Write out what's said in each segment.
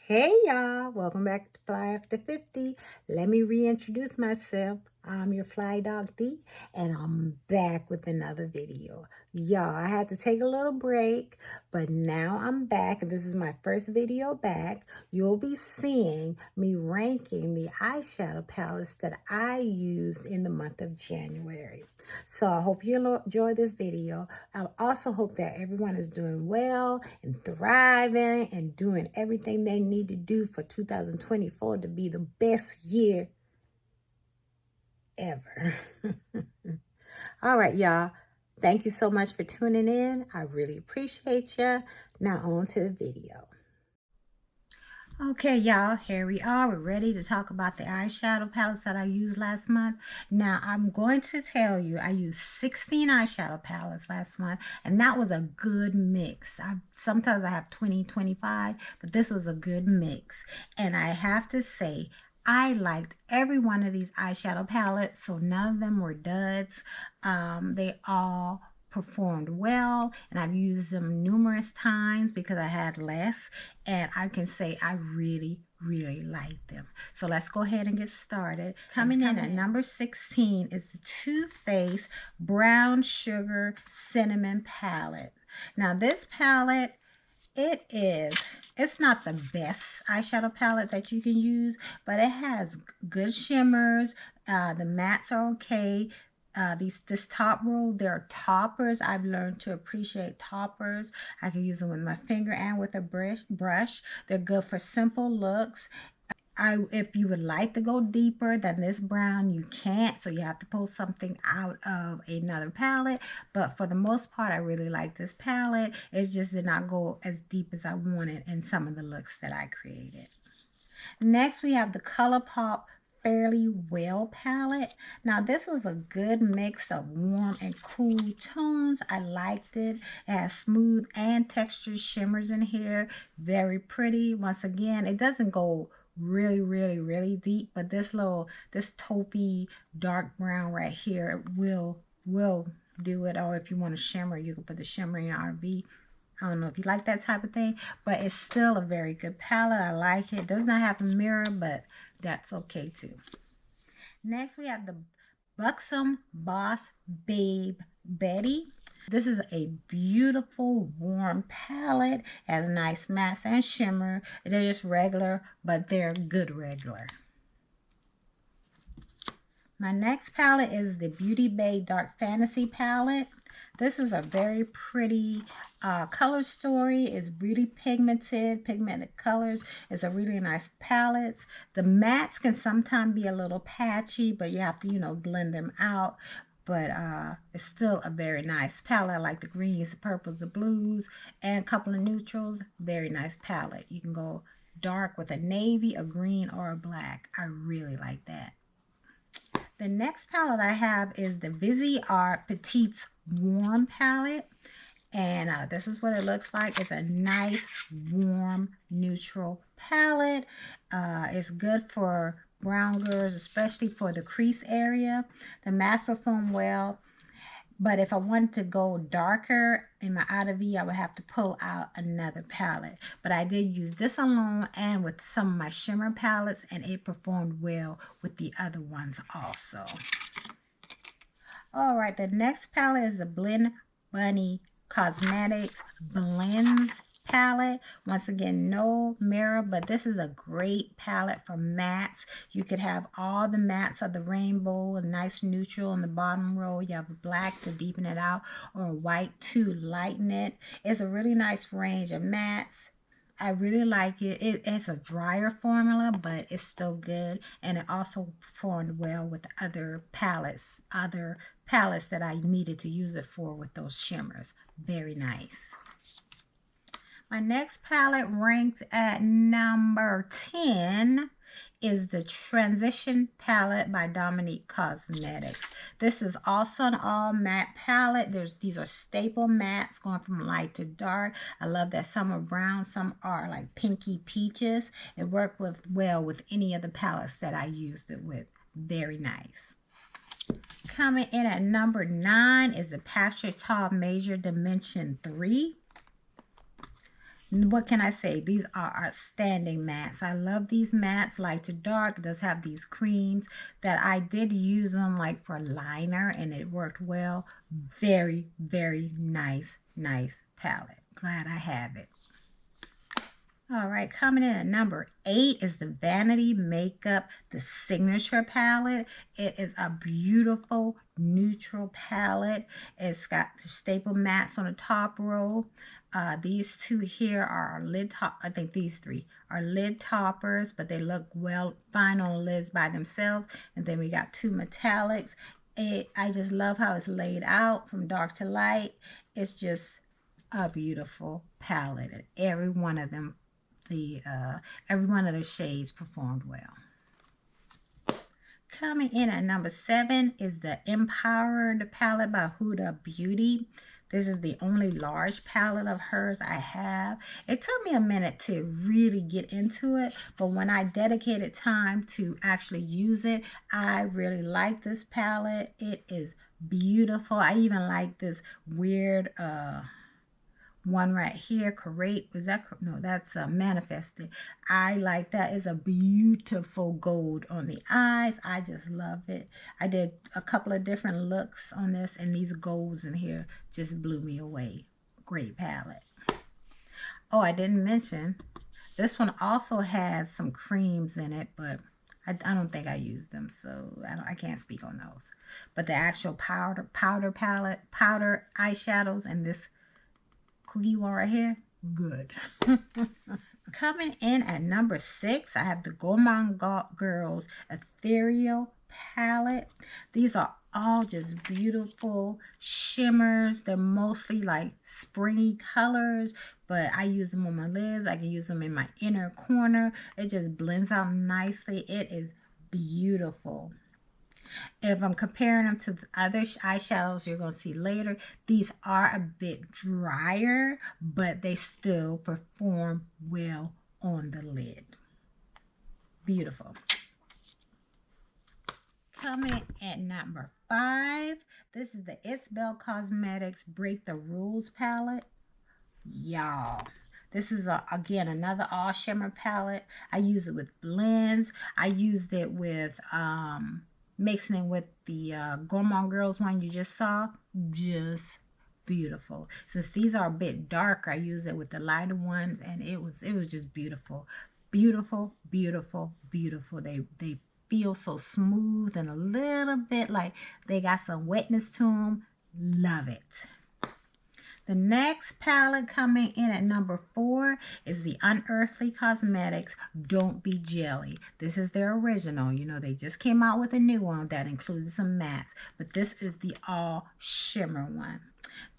Hey y'all, welcome back to FlyafterFifty. Let me reintroduce myself. I'm your Fly Dog D, and I'm back with another video. Y'all, I had to take a little break, but now I'm back, and this is my first video back. You'll be seeing me ranking the eyeshadow palettes that I used in the month of January. So I hope you enjoy this video. I also hope that everyone is doing well and thriving and doing everything they need to do for 2024 to be the best year ever. All right, y'all. Thank you so much for tuning in. I really appreciate you. Now on to the video. Okay, y'all, here we are. We're ready to talk about the eyeshadow palettes that I used last month. Now, I'm going to tell you, I used 16 eyeshadow palettes last month, and that was a good mix. Sometimes I have 20, 25, but this was a good mix. And I have to say, I liked every one of these eyeshadow palettes, so none of them were duds. They all performed well, and I've used them numerous times because I had less, and I can say I really like them. So let's go ahead and get started. Coming in at number 16 is the Too Faced Brown Sugar Cinnamon Palette. Now this palette, it's not the best eyeshadow palette that you can use, but it has good shimmers. The mattes are okay. This top row, they're toppers. I've learned to appreciate toppers. I can use them with my finger and with a brush. They're good for simple looks. If you would like to go deeper than this brown, you can't, so you have to pull something out of another palette. But for the most part, I really like this palette. It just did not go as deep as I wanted in some of the looks that I created. Next, we have the ColourPop Fairly Well palette. Now this was a good mix of warm and cool tones. I liked it. It has smooth and textured shimmers in here. Very pretty. Once again, it doesn't go really deep, but this taupey dark brown right here will do it. Or if you want a shimmer, you can put the shimmer in your RV. I don't know if you like that type of thing, but it's still a very good palette. I like it. It does not have a mirror, but that's okay too. Next, we have the Buxom Boss Babe Betty. This is a beautiful warm palette. It has nice mattes and shimmer. They're just regular, but they're good regular. My next palette is the Beauty Bay Dark Fantasy palette. This is a very pretty color story. It's really pigmented colors. It's a really nice palette. The mattes can sometimes be a little patchy, but you have to, blend them out. But it's still a very nice palette. I like the greens, the purples, the blues, and a couple of neutrals. Very nice palette. You can go dark with a navy, a green, or a black. I really like that. The next palette I have is the Viseart Petites Warm palette. And this is what it looks like. It's a nice, warm, neutral palette. It's good for brown girls, especially for the crease area. The mattes perform well. But if I wanted to go darker in my outer V, I would have to pull out another palette. But I did use this alone and with some of my shimmer palettes, and it performed well with the other ones also. All right, the next palette is the Blend Bunny Cosmetics Blends palette. Once again, no mirror, but this is a great palette for mattes. You could have all the mattes of the rainbow, a nice neutral on the bottom row. You have a black to deepen it out, or a white to lighten it. It's a really nice range of mattes. I really like it. It's a drier formula, but it's still good, and it also performed well with other palettes that I needed to use it for with those shimmers. Very nice. My next palette, ranked at number 10, is the Transition palette by Dominique Cosmetics. This is also an all matte palette. These are staple mattes going from light to dark. I love that some are brown, some are like pinky peaches. It worked well with any of the palettes that I used it with. Very nice. Coming in at number 9 is the Patrick Ta Major Dimension 3. What can I say? These are outstanding mattes. I love these mattes, light to dark. It does have these creams that I did use them like for liner, and it worked well. Very, very nice palette. Glad I have it. All right, coming in at number 8 is the Vanity Makeup, the Signature palette. It is a beautiful neutral palette. It's got the staple mattes on the top row. These two here are lid top. I think these 3 are lid toppers, but they look well fine on lids by themselves. And then we got 2 metallics. I just love how it's laid out from dark to light. It's just a beautiful palette, and every one of them. Every one of the shades performed well. Coming in at number 7 is the Empowered palette by Huda Beauty. This is the only large palette of hers I have. It took me a minute to really get into it, but when I dedicated time to actually use it, I really like this palette. It is beautiful. I even like this weird one right here, Create. Was that? No, that's Manifested. I like that. It's a beautiful gold on the eyes. I just love it. I did a couple of different looks on this, and these golds in here just blew me away. Great palette. Oh, I didn't mention, this one also has some creams in it, but I don't think I used them, so I can't speak on those. But the actual powder palette, powder eyeshadows, and this cookie one right here, good. Coming in at number 6, I have the Gourmand Girls Ethereal palette. These are all just beautiful shimmers. They're mostly like springy colors, but I use them on my lids. I can use them in my inner corner. It just blends out nicely. It is beautiful. If I'm comparing them to the other eyeshadows you're going to see later, these are a bit drier, but they still perform well on the lid. Beautiful. Coming at number 5, this is the Isabel Cosmetics Break the Rules palette. Y'all, this is again another all shimmer palette. I use it with blends. I used it with mixing it with the Gourmand Girls one you just saw. Just beautiful. Since these are a bit darker, I use it with the lighter ones, and it was just beautiful. Beautiful, beautiful, beautiful. They feel so smooth and a little bit like they got some wetness to them. Love it. The next palette coming in at number 4 is the Unearthly Cosmetics Don't Be Jelly. This is their original. You know, they just came out with a new one that includes some mattes, but this is the all shimmer one.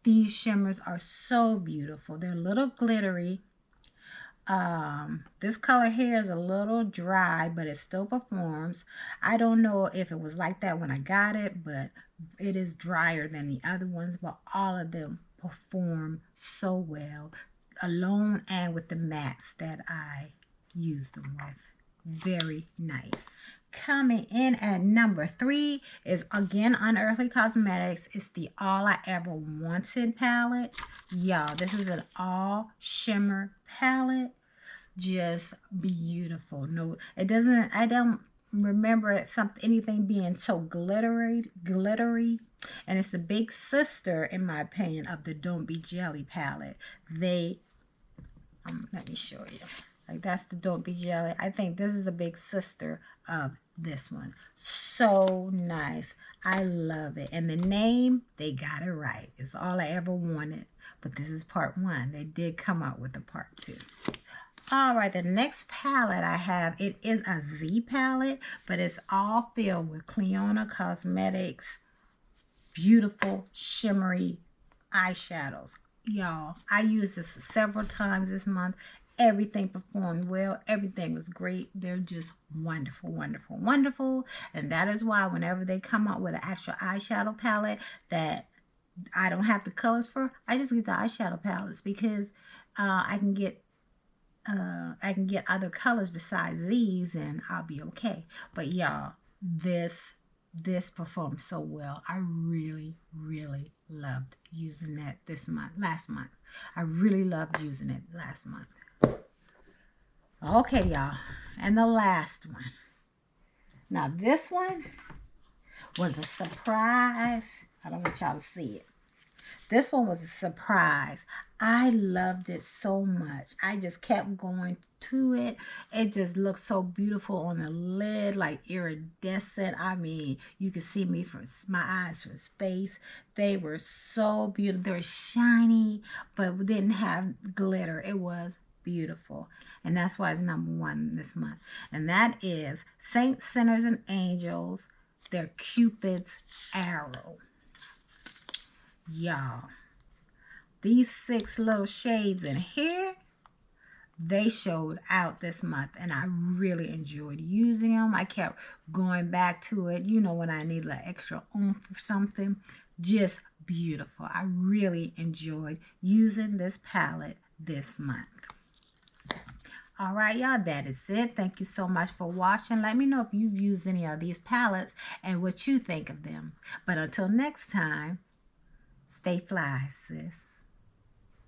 These shimmers are so beautiful. They're a little glittery. This color here is a little dry, but it still performs. I don't know if it was like that when I got it, but it is drier than the other ones, but all of them perform so well alone and with the mattes that I use them with. Very nice. Coming in at number 3 is again Unearthly Cosmetics. It's the All I Ever Wanted palette. Y'all, this is an all shimmer palette. Just beautiful. No, it doesn't, I don't remember anything being so glittery, and it's the big sister, in my opinion, of the Don't Be Jelly palette. They let me show you. Like, that's the Don't Be Jelly. I think this is the big sister of this one. So nice. I love it. And the name, they got it right. It's All I Ever Wanted. But this is part 1. They did come out with a part 2. All right, the next palette I have, it is a Z palette, but it's all filled with Clionadh Cosmetics beautiful shimmery eyeshadows. Y'all, I used this several times this month. Everything performed well. Everything was great. They're just wonderful, wonderful, wonderful. And that is why whenever they come out with an actual eyeshadow palette that I don't have the colors for, I just get the eyeshadow palettes because I can get other colors besides these and I'll be okay. But y'all, this this performed so well. I really, really loved using that last month. I really loved using it last month. Okay, y'all. And the last one. Now, this one was a surprise. I don't want y'all to see it. This one was a surprise. I loved it so much. I just kept going to it. It just looked so beautiful on the lid, like iridescent. I mean, you could see me from my eyes from space. They were so beautiful. They were shiny, but didn't have glitter. It was beautiful. And that's why it's #1 this month. And that is Saints, Sinners, and Angels. They're Cupid's Arrow. Y'all, these 6 little shades in here, they showed out this month, and I really enjoyed using them. I kept going back to it, you know, when I needed an extra oomph or something. Just beautiful. I really enjoyed using this palette this month. All right, y'all, that is it. Thank you so much for watching. Let me know if you've used any of these palettes and what you think of them. But until next time, stay fly, sis.